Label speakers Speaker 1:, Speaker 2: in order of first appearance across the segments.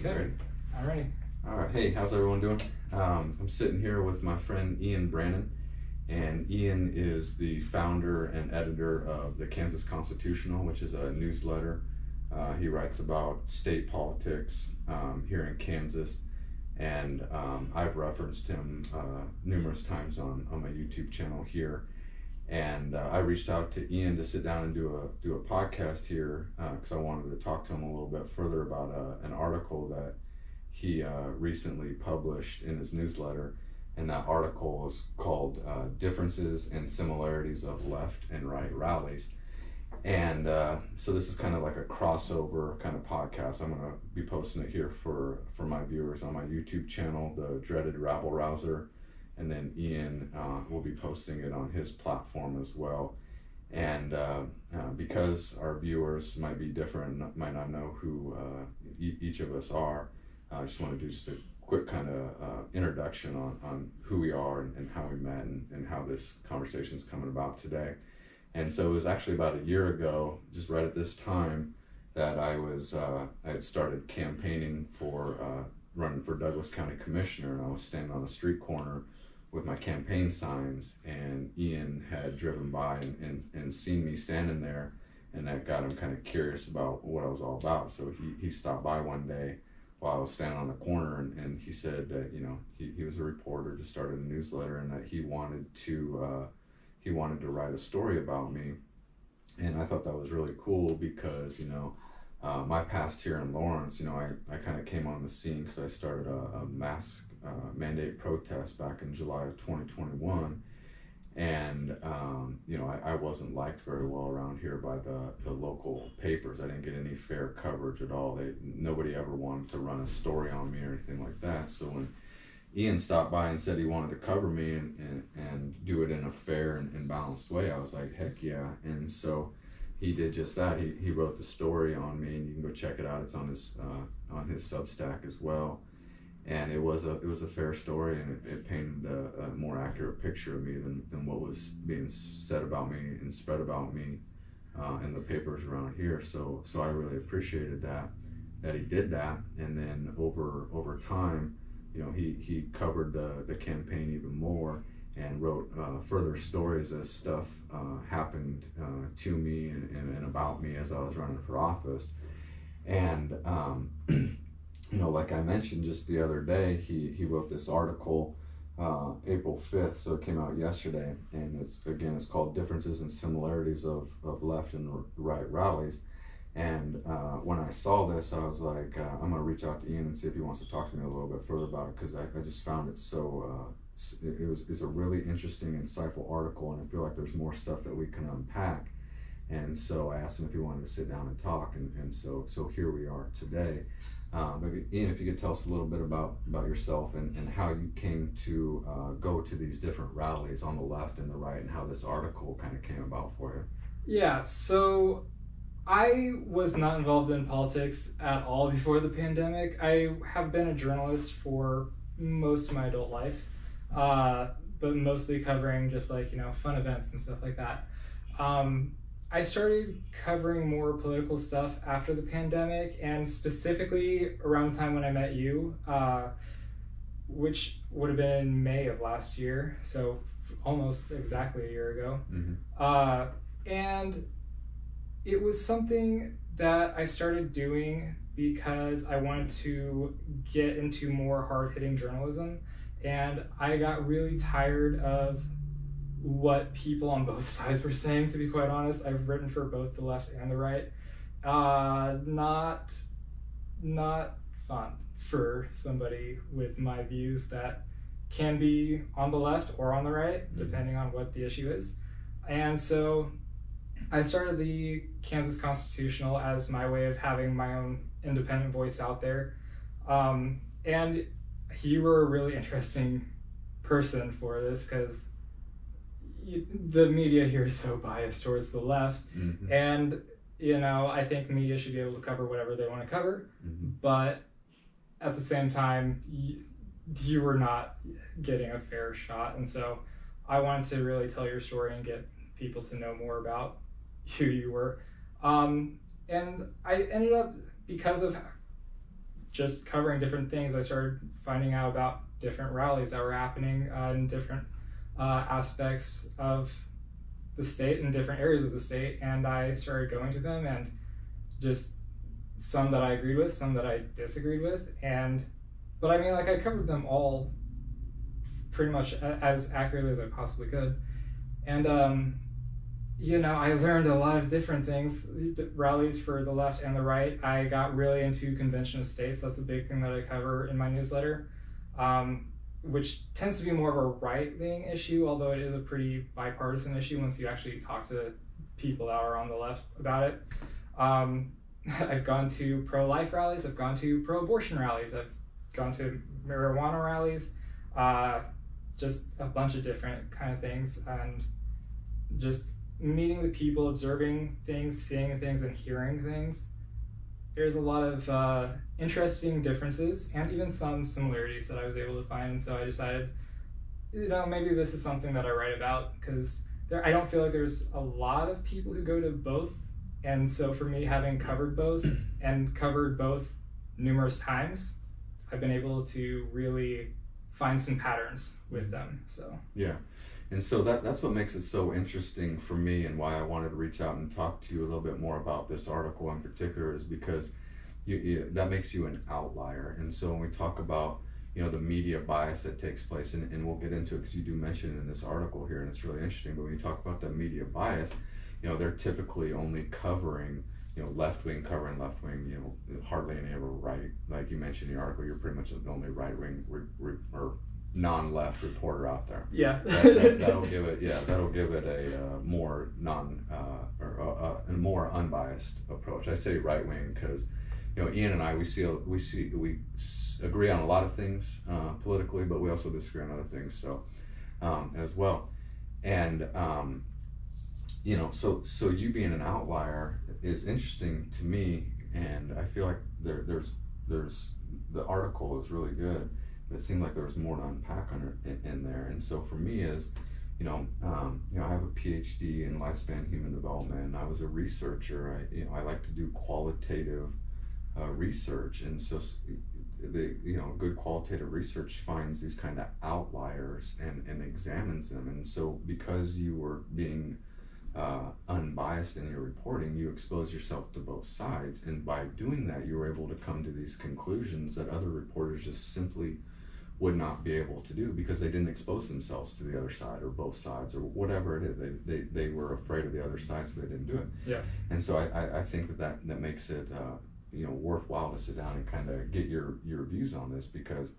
Speaker 1: Okay.
Speaker 2: All righty.
Speaker 1: All right. Hey, how's everyone doing? I'm sitting here with my friend Ian Brannan, and Ian is the founder and editor of the Kansas Constitutional, which is a newsletter. He writes about state politics here in Kansas, and I've referenced him numerous times on my YouTube channel here. And I reached out to Ian to sit down and do a podcast here because I wanted to talk to him a little bit further about an article that he recently published in his newsletter. And that article is called Differences and Similarities of Left and Right Rallies. And so this is kind of like a crossover kind of podcast. I'm going to be posting it here for my viewers on my YouTube channel, the dreaded Rabble Rouser. And then Ian will be posting it on his platform as well. And because our viewers might be different, might not know who each of us are, I just want to do just a quick kind of introduction on who we are and how we met and how this conversation is coming about today. And so it was actually about a year ago, just right at this time, that I had started campaigning for running for Douglas County Commissioner, and I was standing on a street corner with my campaign signs, and Ian had driven by and seen me standing there, and that got him kind of curious about what I was all about. So he stopped by one day while I was standing on the corner, and he said that, you know, he was a reporter, just started a newsletter, and that he wanted to write a story about me. And I thought that was really cool because, you know, my past here in Lawrence, you know, I kind of came on the scene because I started a mask mandate protest back in July of 2021. And, you know, I wasn't liked very well around here by the local papers. I didn't get any fair coverage at all. Nobody ever wanted to run a story on me or anything like that. So when Ian stopped by and said he wanted to cover me and do it in a fair and balanced way, I was like, heck yeah. And so he did just that. He wrote the story on me, and you can go check it out. It's on his Substack as well. And it was a fair story, and it painted a more accurate picture of me than what was being said about me and spread about me in the papers around here. So I really appreciated that he did that. And then over time, you know, he covered the campaign even more and wrote further stories as stuff happened to me and about me as I was running for office. And you know, like I mentioned just the other day, he wrote this article April 5th, so it came out yesterday, and it's called Differences and Similarities of Left and Right Rallies. And when I saw this, I was like, I'm going to reach out to Ian and see if he wants to talk to me a little bit further about it, because I just found it so, it's a really interesting, insightful article, and I feel like there's more stuff that we can unpack. And so I asked him if he wanted to sit down and talk, and so here we are today. Maybe Ian, if you could tell us a little bit about yourself and how you came to go to these different rallies on the left and the right, and how this article kind of came about for you.
Speaker 2: Yeah, so I was not involved in politics at all before the pandemic. I have been a journalist for most of my adult life, but mostly covering just like, you know, fun events and stuff like that. I started covering more political stuff after the pandemic, and specifically around the time when I met you, which would have been May of last year, so almost exactly a year ago. Mm-hmm. And it was something that I started doing because I wanted to get into more hard-hitting journalism, and I got really tired of what people on both sides were saying, to be quite honest. I've written for both the left and the right. Not fun for somebody with my views that can be on the left or on the right, depending on what the issue is. And so I started the Kansas Constitutional as my way of having my own independent voice out there. And you were a really interesting person for this, because the media here is so biased towards the left. Mm-hmm. And, you know, I think media should be able to cover whatever they want to cover. Mm-hmm. But at the same time, you were not getting a fair shot. And so I wanted to really tell your story and get people to know more about who you were. And I ended up, because of just covering different things, I started finding out about different rallies that were happening in different aspects of the state, in different areas of the state, and I started going to them, and just some that I agreed with, some that I disagreed with, but I mean, like, I covered them all pretty much as accurately as I possibly could, and you know, I learned a lot of different things, rallies for the left and the right. I got really into convention of states. That's a big thing that I cover in my newsletter, which tends to be more of a right-wing issue, although it is a pretty bipartisan issue once you actually talk to people that are on the left about it. I've gone to pro-life rallies, I've gone to pro-abortion rallies, I've gone to marijuana rallies, just a bunch of different kind of things, and just meeting the people, observing things, seeing things, and hearing things. There's a lot of interesting differences and even some similarities that I was able to find, and so I decided, you know, maybe this is something that I write about, because I don't feel like there's a lot of people who go to both, and so for me, having covered both and covered both numerous times, I've been able to really find some patterns with them. So
Speaker 1: yeah. And so that's what makes it so interesting for me, and why I wanted to reach out and talk to you a little bit more about this article in particular, is because that makes you an outlier. And so when we talk about, you know, the media bias that takes place, and we'll get into it because you do mention it in this article here, and it's really interesting, but when you talk about that media bias, you know, they're typically only covering, you know, left-wing covering left-wing, you know, hardly any ever right. Like you mentioned in the article, you're pretty much the only right-wing or non-left reporter out there.
Speaker 2: Yeah.
Speaker 1: That'll give it a more a more unbiased approach. I say right-wing because, you know, Ian and I, we agree on a lot of things politically, but we also disagree on other things, so as well. And you know, so you being an outlier is interesting to me, and I feel like there's the article is really good. It seemed like there was more to unpack in there, and so for me is, you know, I have a PhD in lifespan human development, and I was a researcher. I like to do qualitative research, and so good qualitative research finds these kind of outliers and examines them, and so because you were being unbiased in your reporting, you expose yourself to both sides, and by doing that, you were able to come to these conclusions that other reporters just simply would not be able to do because they didn't expose themselves to the other side or both sides or whatever it is. They were afraid of the other side, so they didn't do it.
Speaker 2: Yeah.
Speaker 1: And so I think that makes it worthwhile to sit down and kind of get your views on this, because,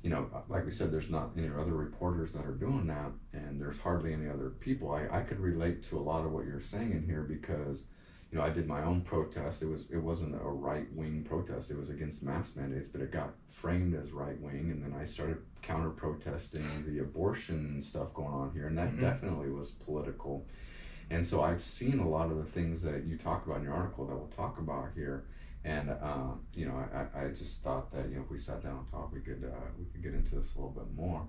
Speaker 1: you know, like we said, there's not any other reporters that are doing that, and there's hardly any other people. I could relate to a lot of what you're saying in here because, you know, I did my own protest. It wasn't a right-wing protest. It was against mask mandates, but it got framed as right-wing, and then I started counter-protesting the abortion stuff going on here, and that definitely was political. And so I've seen a lot of the things that you talk about in your article that we'll talk about here, and I just thought that, you know, if we sat down and talked, we could get into this a little bit more.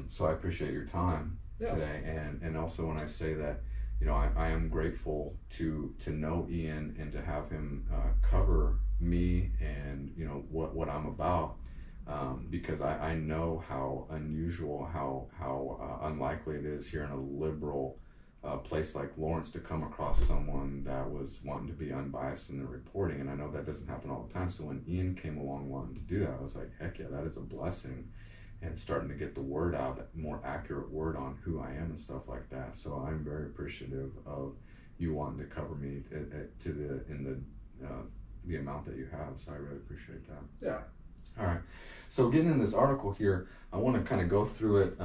Speaker 1: So I appreciate your time today, and also when I say that, you know, I am grateful to know Ian and to have him cover me and, you know, what I'm about, because I know how unusual, how unlikely it is here in a liberal place like Lawrence to come across someone that was wanting to be unbiased in their reporting, and I know that doesn't happen all the time. So when Ian came along wanting to do that, I was like, heck yeah, that is a blessing. And starting to get the word out, more accurate word on who I am and stuff like that. So I'm very appreciative of you wanting to cover me in the amount that you have. So I really appreciate that.
Speaker 2: Yeah.
Speaker 1: All right. So getting in this article here, I want to kind of go through it,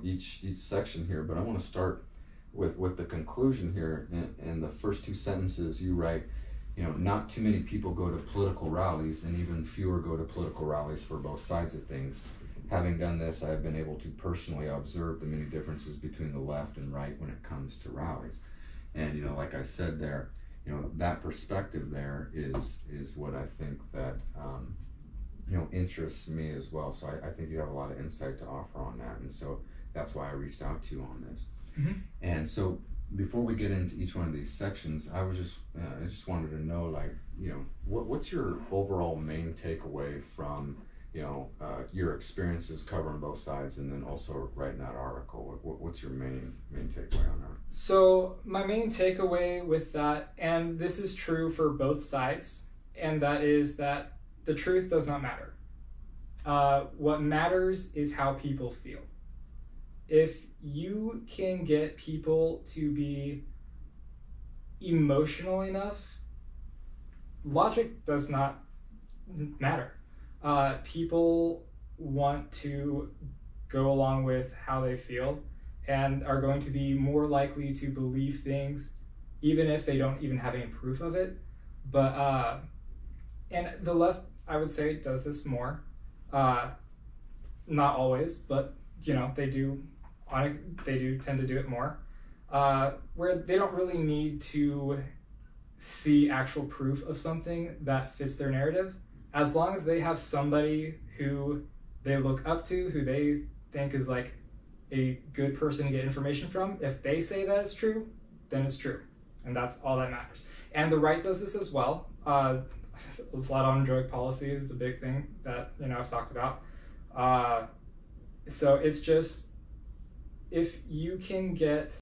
Speaker 1: each section here, but I want to start with the conclusion here. In the first two sentences, you write, you know, not too many people go to political rallies, and even fewer go to political rallies for both sides of things. Having done this, I have been able to personally observe the many differences between the left and right when it comes to rallies. And, you know, like I said there, you know, that perspective there is what I think that, interests me as well. So I think you have a lot of insight to offer on that. And so that's why I reached out to you on this. Mm-hmm. And so before we get into each one of these sections, I just wanted to know, like, what's your overall main takeaway from, your experiences covering both sides, and then also writing that article? What's your main takeaway on that?
Speaker 2: So my main takeaway with that, and this is true for both sides, and that is that the truth does not matter. What matters is how people feel. If you can get people to be emotional enough, logic does not matter. People want to go along with how they feel and are going to be more likely to believe things even if they don't even have any proof of it. But and the left, I would say, does this more. Not always, but they do tend to do it more, where they don't really need to see actual proof of something that fits their narrative. As long as they have somebody who they look up to, who they think is like a good person to get information from, if they say that it's true, then it's true. And that's all that matters. And the right does this as well. A lot on drug policy is a big thing that I've talked about. So it's just, if you can get